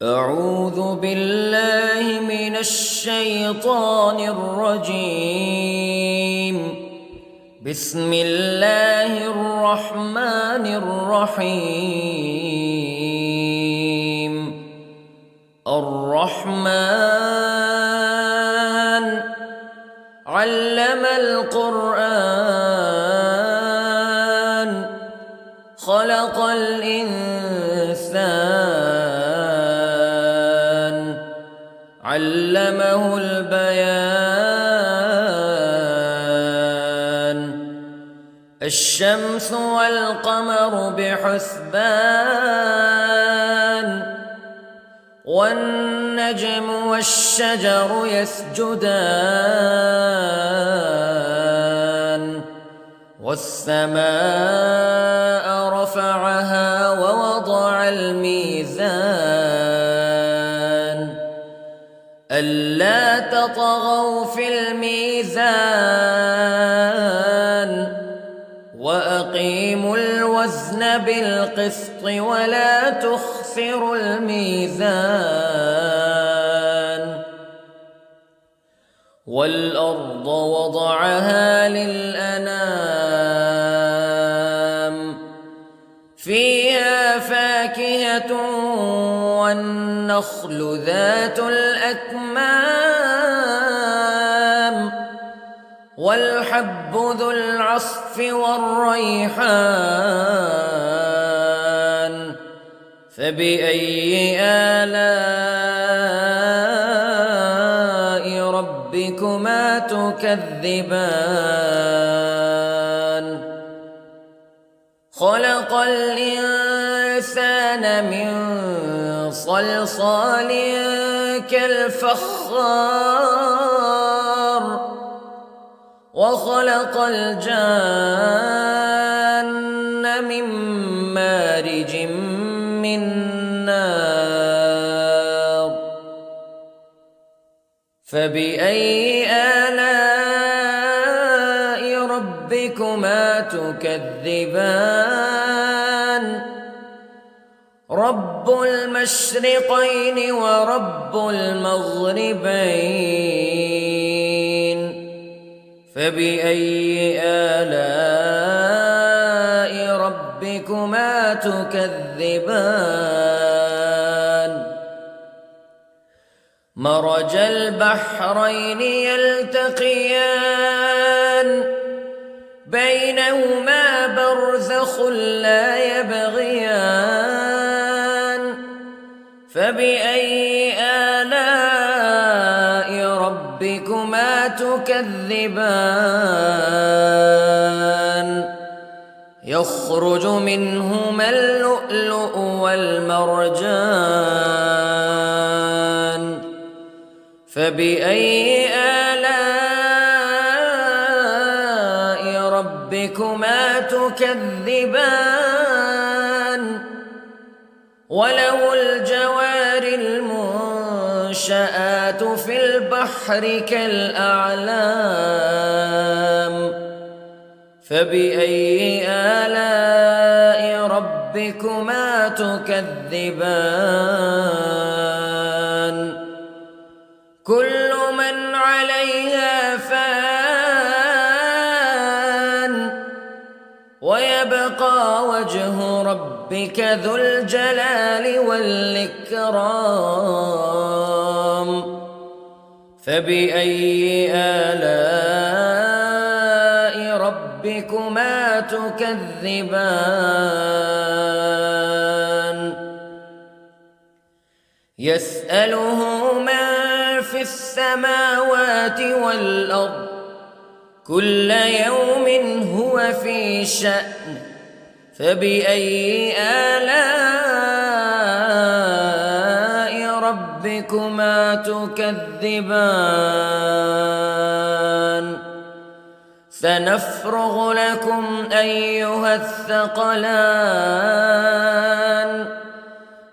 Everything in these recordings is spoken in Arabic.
أعوذ بالله من الشيطان الرجيم. بسم الله الرحمن الرحيم. الرحمن علم القرآن خلق الإنسان علمه البيان. الشمس والقمر بحسبان والنجم والشجر يسجدان والسماء رفعها ووضع الميزان ألا تطغوا في الميزان وأقيموا الوزن بالقسط ولا تخسروا الميزان. والأرض وضعها للأنام فيها فاكهة والنخل ذات الأكمام والحب ذو العصف والريحان فبأي آلاء ربكما تكذبان. خلق الإنسان من صلصال كالفخار وخلق الجان من مارج من نار فبأي آلاء ربكما تكذبان. رب المشرقين ورب المغربين فبأي آلاء ربكما تكذبان. مرج البحرين يلتقيان بينهما برزخ لا يبغيان فبأي آلاء ربكما تكذبان. يخرج منهما اللؤلؤ والمرجان فبأي آلاء ربكما تكذبان. وله الجوار المنشآت في البحر كالأعلام فبأي آلاء ربكما تكذبان. كل من عليها فان ويبقى وجه ربك ذو الجلال والإكرام فبأي آلاء ربكما تكذبان. يسأله من في السماوات والأرض كل يوم هو في شأن فبأي آلاء ربكما تكذبان. سنفرغ لكم أيها الثقلان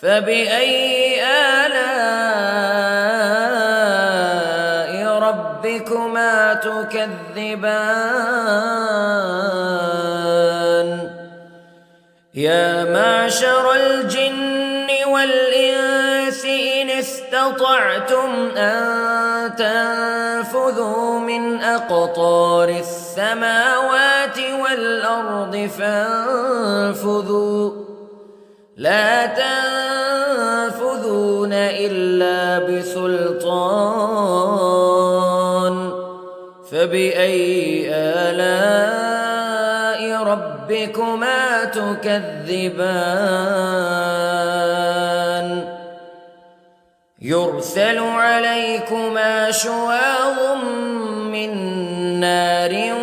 فبأي آلاء ربكما تكذبان. يا معشر الجن والإنس الناس إن استطعتم أن تنفذوا من أقطار السماوات والأرض فانفذوا لا تنفذون إلا بسلطان فبأي آلاء ربكما تكذبان يرسل عليكما شواظ من نار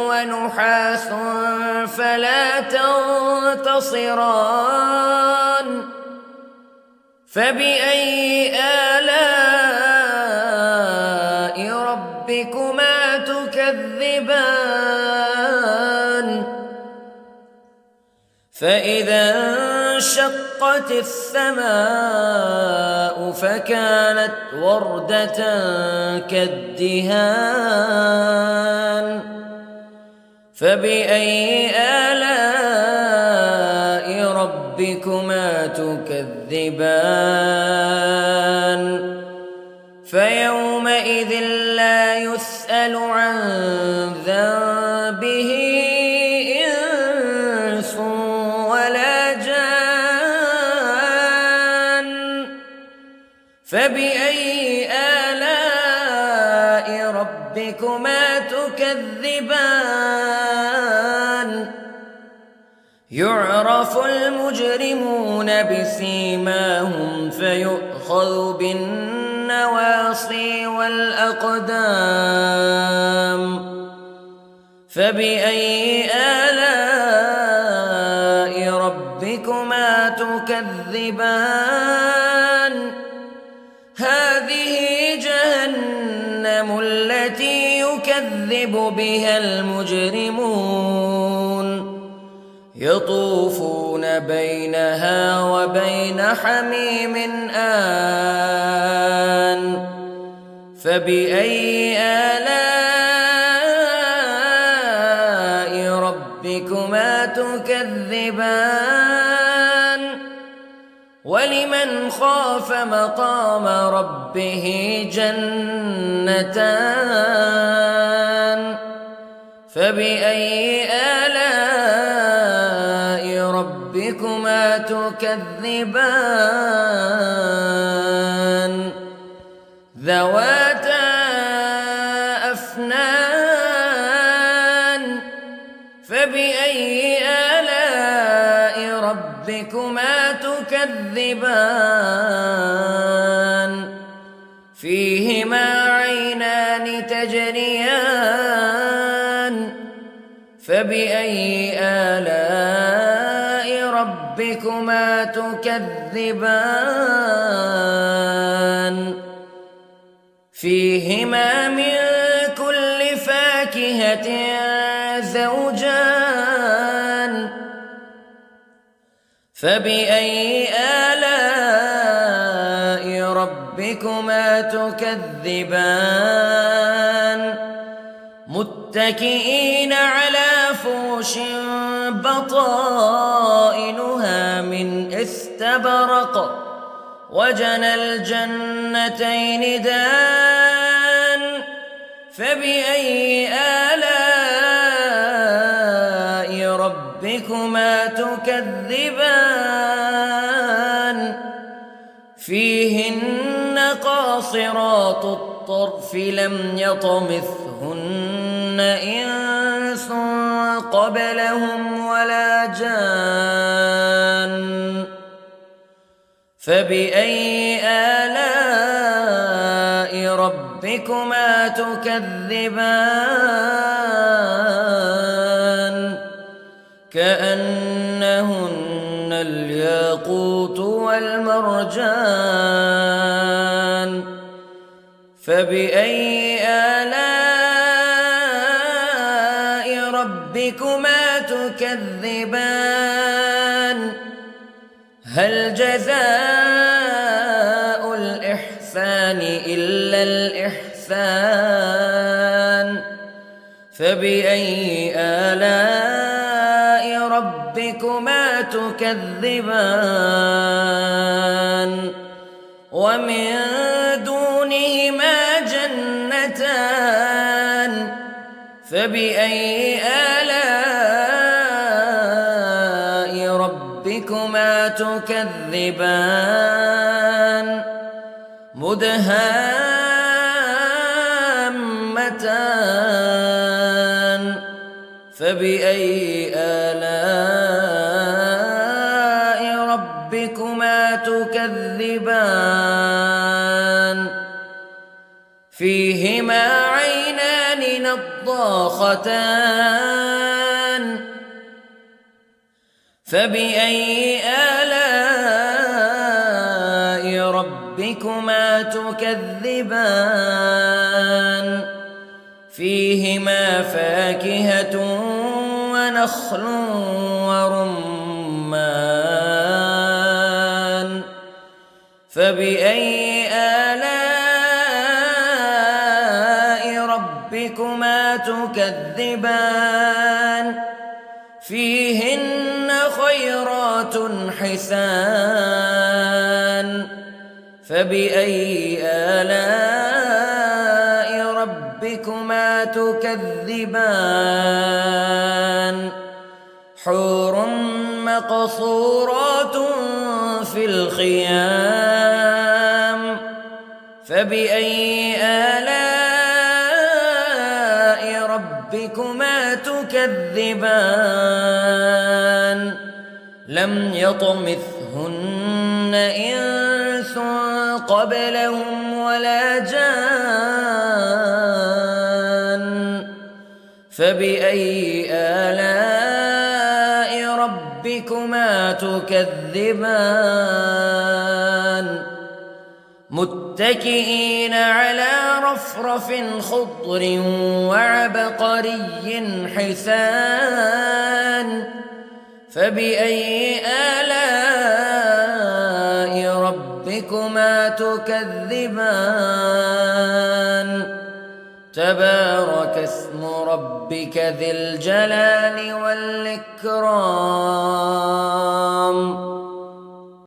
ونحاس فلا تنتصران فبأي آلاء ربكما تكذبان فإذا انشقت السماء فكانت وردة كالدهان فبأي آلاء ربكما تكذبان فيومئذ لا يسأل عن ذنبه إنس ولا جان فبأي آلاء ربكما تكذبان يعرف المجرمون بسيماهم فيؤخذ بالنواصي والأقدام فبأي آلاء ربكما تكذبان هذه جهنم التي يكذب بها المجرمون يطوفون بينها وبين حميم آن فبأي آلاء ربكما تكذبان ولمن خاف مقام ربه جنتان فبأي آلاء ربكما تكذبان ذواتا أفنان فبأي آلاء ربكما تكذبان فيهما عينان تجريان فبأي آلاء ربكما تكذبان فيهما من كل فاكهة زوجان فبأي آلاء ربكما تكذبان متكئين على فرش بطائنها من استبرق وجنى الجنتين دان فبأي آلاء ربكما تكذبان فيهن قاصرات الطرف لم يطمثهن إنس قبلهم ولا جان فبأي آلاء ربكما تكذبان كأنهن الياقوت والمرجان فبأي آلاء ربكما تكذبان هل جزاء الإحسان إلا الإحسان فبأي آلاء ربكما تكذبان ومن دونهما جنتان فبأي آلاء ربكما تكذبان مدهامتان فبأي آلاء ربكما تكذبان فيهما عينان نضاختان فبأي آلاء ربكما تكذبان فيهما فاكهة ونخل ورمان فبأي آلاء ربكما تكذبان فيهن خيرات حسان فبأي آلاء ربكما تكذبان حور مقصورات في الخيام فبأي آلاء ربكما تكذبان لم يطمثهن إنس قبلهم ولا جان فبأي آلاء ربكما تكذبان متكئين على رفرف خضر وعبقري حسان فبأي آلاء ربكما تكذبان تبارك اسم ربك ذي الجلال والإكرام